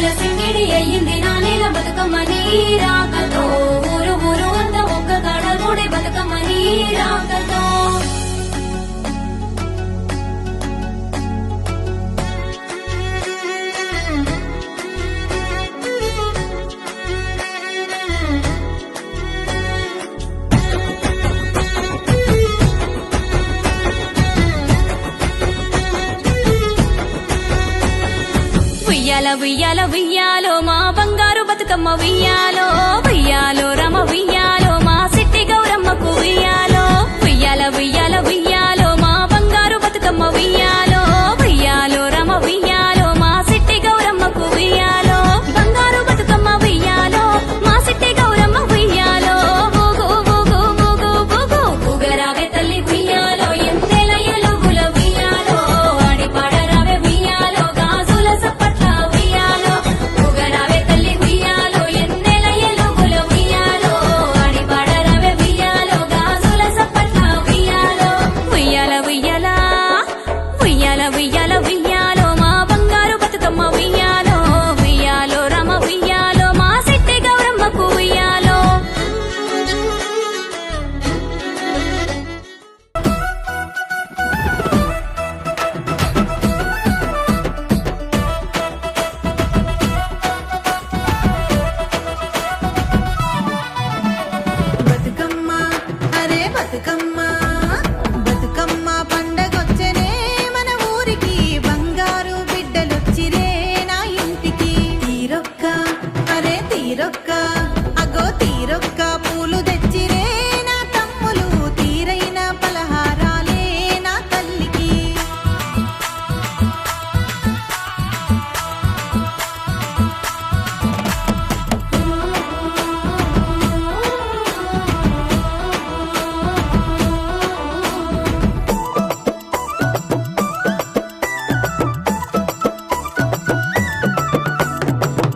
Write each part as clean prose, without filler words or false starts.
బతుకమ్మల సింగిడి అయ్యింది నా నేల బతుకమ్మ నీ రాకతో ఊరు ఊరు అంతా ఒక్క కాడ కూడి బతుకమ్మ నీ రాకతో ఉయ్యాల ఉయ్యాల ఉయ్యాలో మా బంగారు బతుకమ్మ ఉయ్యాలో ఉయ్యాలో రమ ఉయ్యాలో మా సిట్టి గౌరమ్మకు ఉయ్యాలో ఉయ్యాల ఉయ్యాల ఉయ్యాలో మా బంగారు బతుకమ్మ ఉయ్యాలో ఉయ్యాలో రమ ఉయ్యాలో మా సిట్టి గౌరమ్మకు ఉయ్యాలో బంగారు బతుకమ్మ ఉయ్యాలో మా సిట్టి గౌరమ్మ ఉయ్యాలో ఊగు ఊగు ఊగు ఊగు ఊగరావే తల్లి ఉయ్యాలో ఎంతెల ఎలుగుల ఉయ్యాలో ఆడి పాడరావే ఉయ్యాలో గాజుల సప్పట్ల ఉయ్యాలో ఊగరావే తల్లి ఉయ్యాలో ఎంతెల ఎలుగుల ఉయ్యాలో ఆడి పాడరావే ఉయ్యాలో గాజుల సప్పట్ల ఉయ్యాలో ఉయ్యాల ఉయ్యాల ఉయ్యాల ఉయ్యాల ఉయ్యాలో మా బంగారు బతుకమ్మ ఉయ్యాలో ఉయ్యాలో రమ ఉయ్యాలో మా సిట్టి గౌరమ్మకు ఉయ్యాలో బతుకమ్మ అరే బతుకమ్మ బతుకమ్మ పండగొచ్చనే మన ఊరికి బంగారు బిడ్డలొచ్చిరే నా ఇంటికి తీరొక్క అరే తీరొక్క అగో తీరొక్క పూలు తెచ్చిరే నా తమ్ములు తీరైన పలహారాలే నా తల్లికి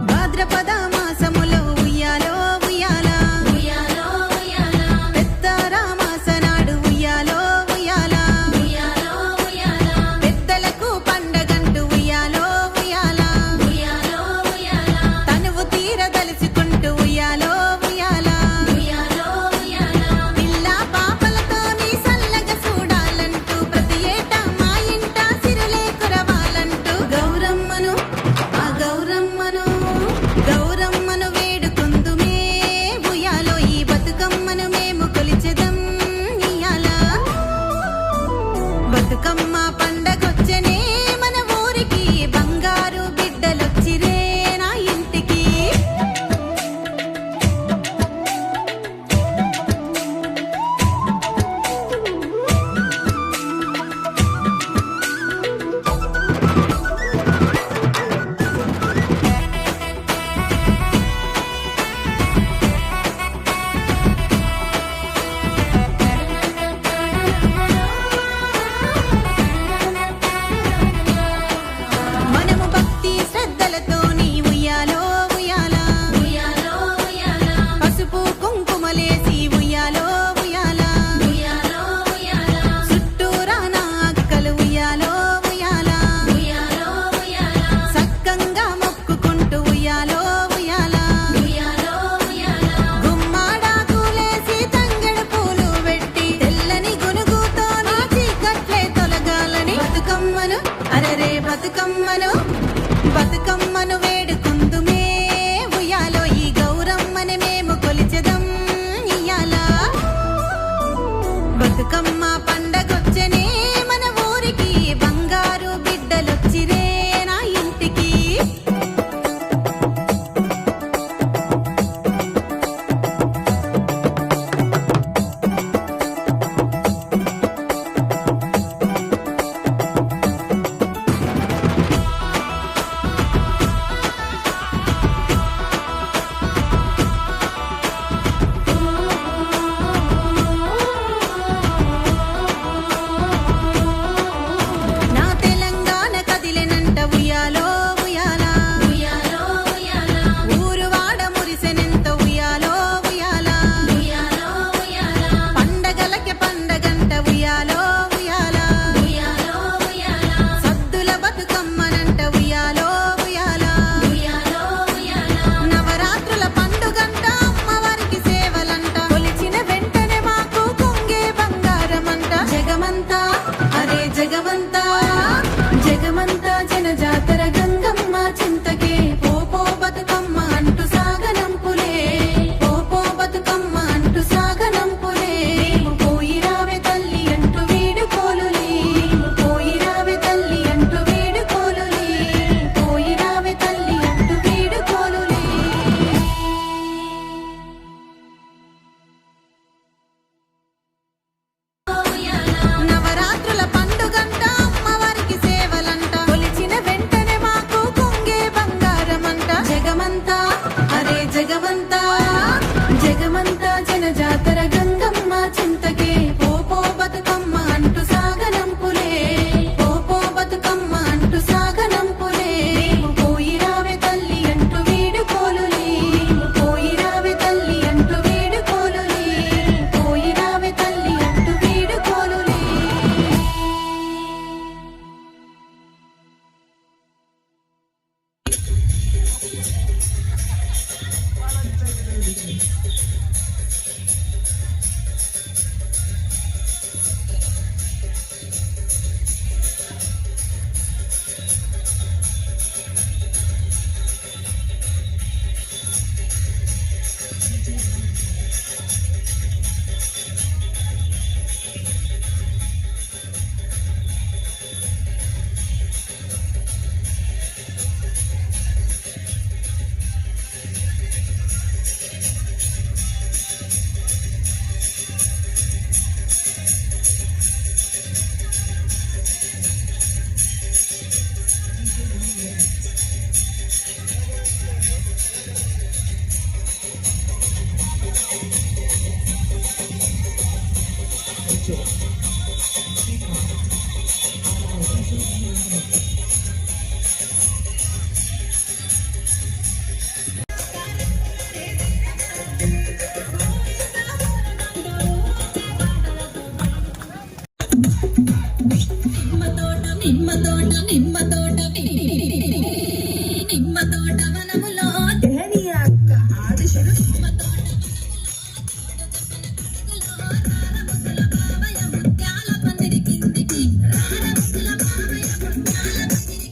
భాద్రపద మాసములో ఉయ్యాలో ఉయ్యాల ఉయ్యాలో ఉయ్యాల పెద్దార మాసనాడు ఉయ్యాలో ఉయ్యాల ఉయ్యాలో ఉయ్యాల పెద్దలకు పండగంటూ ఉయ్యాలో ఉయ్యాల ఉయ్యాలో ఉయ్యాల తనువు తీర తలుచుకుంటూ ఉయ్యాలో ఉయ్యాల ఉయ్యాలో ఉయ్యాల పిల్ల పాపలతో నీ సల్లగా చూడాలంటూ ప్రతి ఏటా మా ఇంట సిరులే కురవాలంటూ గౌరమ్మను ఆ గౌరమ్మను గౌరమ్మను వేడుకుందుమే ఉయ్యాలో ఈ బతుకమ్మను మేము కొలిచెదం ఇయ్యాల బతుకమ్మ పండగొచ్చనే మన ఊరికి బంగారు బిడ్డలొచ్చిరే నా ఇంటికి మనము భక్తి శ్రద్ధలతోని ఉయ్యాలో ఉయ్యాల ఉయ్యాలో ఉయ్యాల పసుపు కుంకుమలేసి ఉయ్యాలో ఉయ్యాల ఉయ్యాలో ఉయ్యాల చుట్టూరా నా అక్కలు ఉయ్యాలో ఉయ్యాల ఉయ్యాలో ఉయ్యాల సక్కంగా మొక్కుకుంటూ ఉయ్యాలో ఉయ్యాల ఉయ్యాలో ఉయ్యాల గుమ్మాడాకులేసి తంగెడు పూలు పెట్టి తెల్లని గునుగుతో నా చీకట్లే తొలగాలని బతుకమ్మను అరరే బతుకమ్మను బతుకమ్మను వేడుకుందుమే ఉయ్యాలో ఈ గౌరమ్మని మేము కొలిచెదం ఇయ్యాల బతుకమ్మ పండగొచ్చనే మన ఊరికి బంగారు బిడ్డలొచ్చిరే నా ఇంటికి నిమ్మ తోట నిమ్మ తోట నిమ్మ తోట వనములో దేని అక్క ఆదిశలు నిమ్మ తోట రారముద్దుల బావయ్య ముత్యాల పందిరి కిందికి రారముద్దుల బావయ్య ముత్యాల పందిరి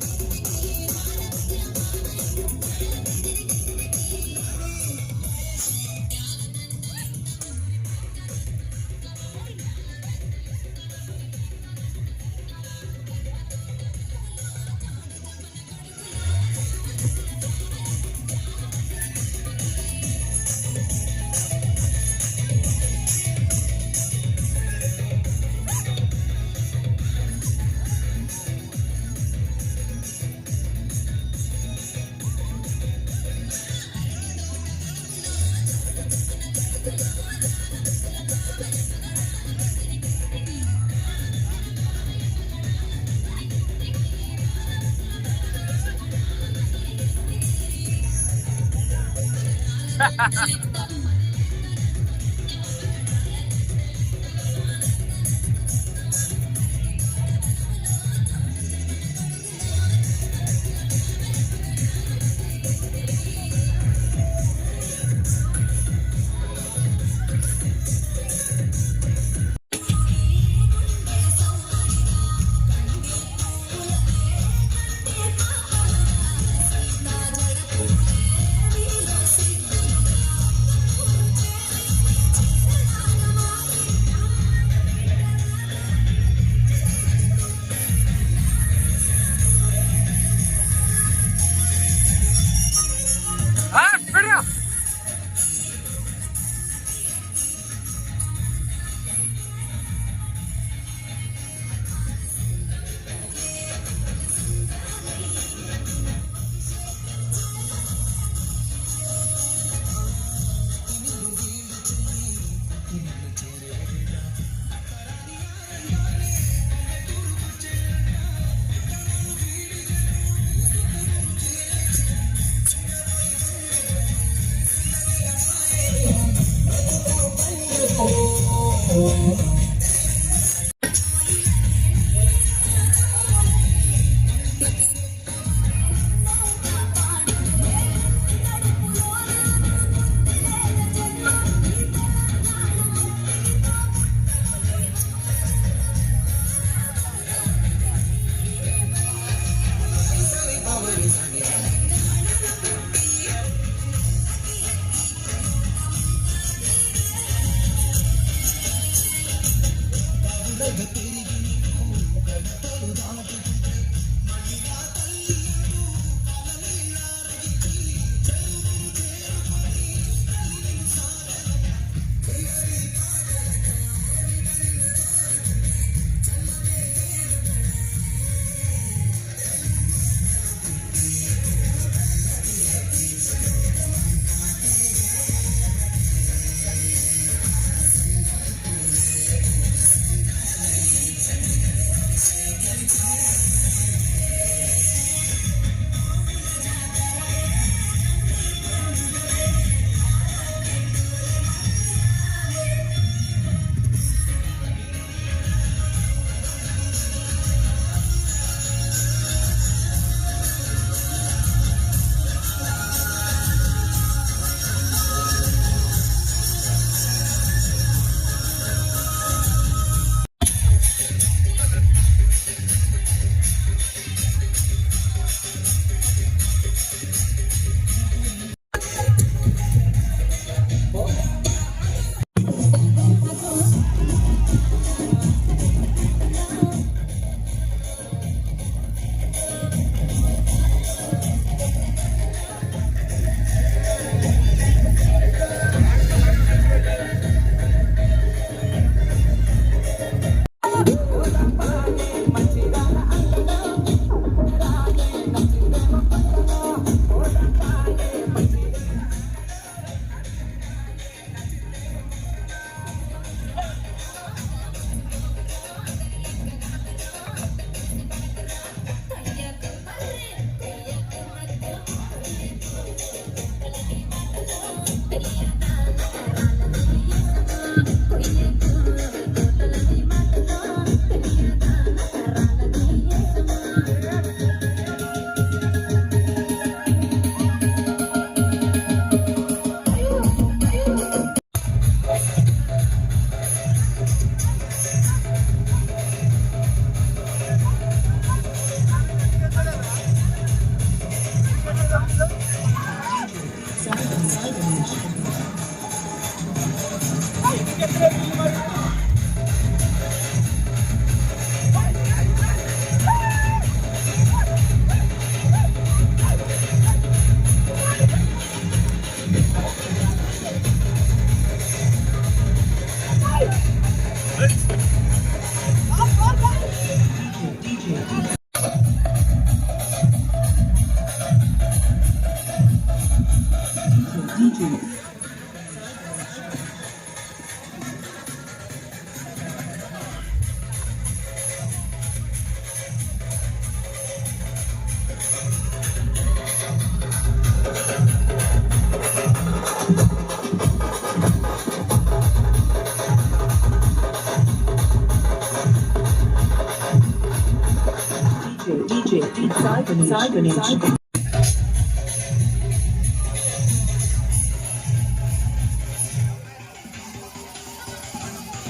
inside Ganesh.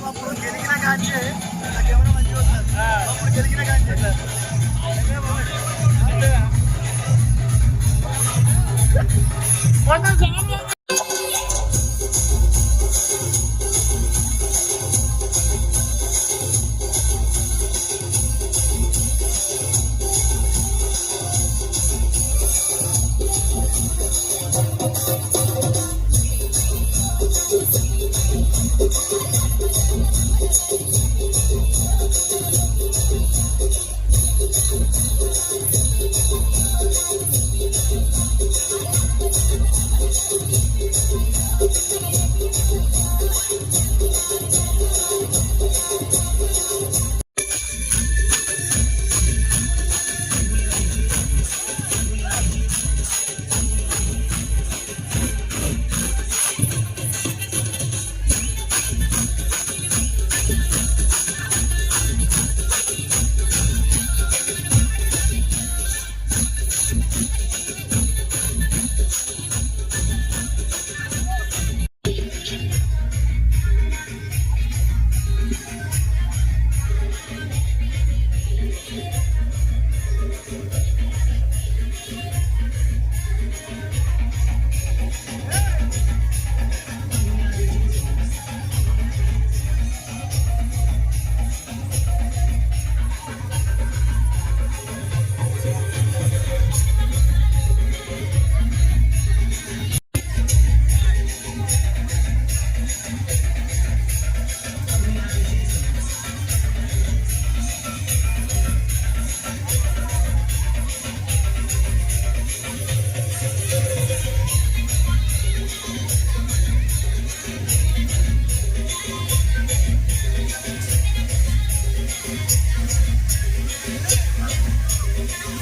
అప్పుడు గెలిగిన కాంచే నాకేమైనా మంచిగా వస్తుంది అప్పుడు గెలిగిన కాంచే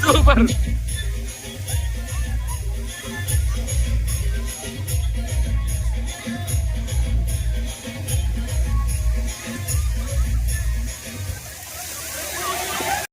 Super.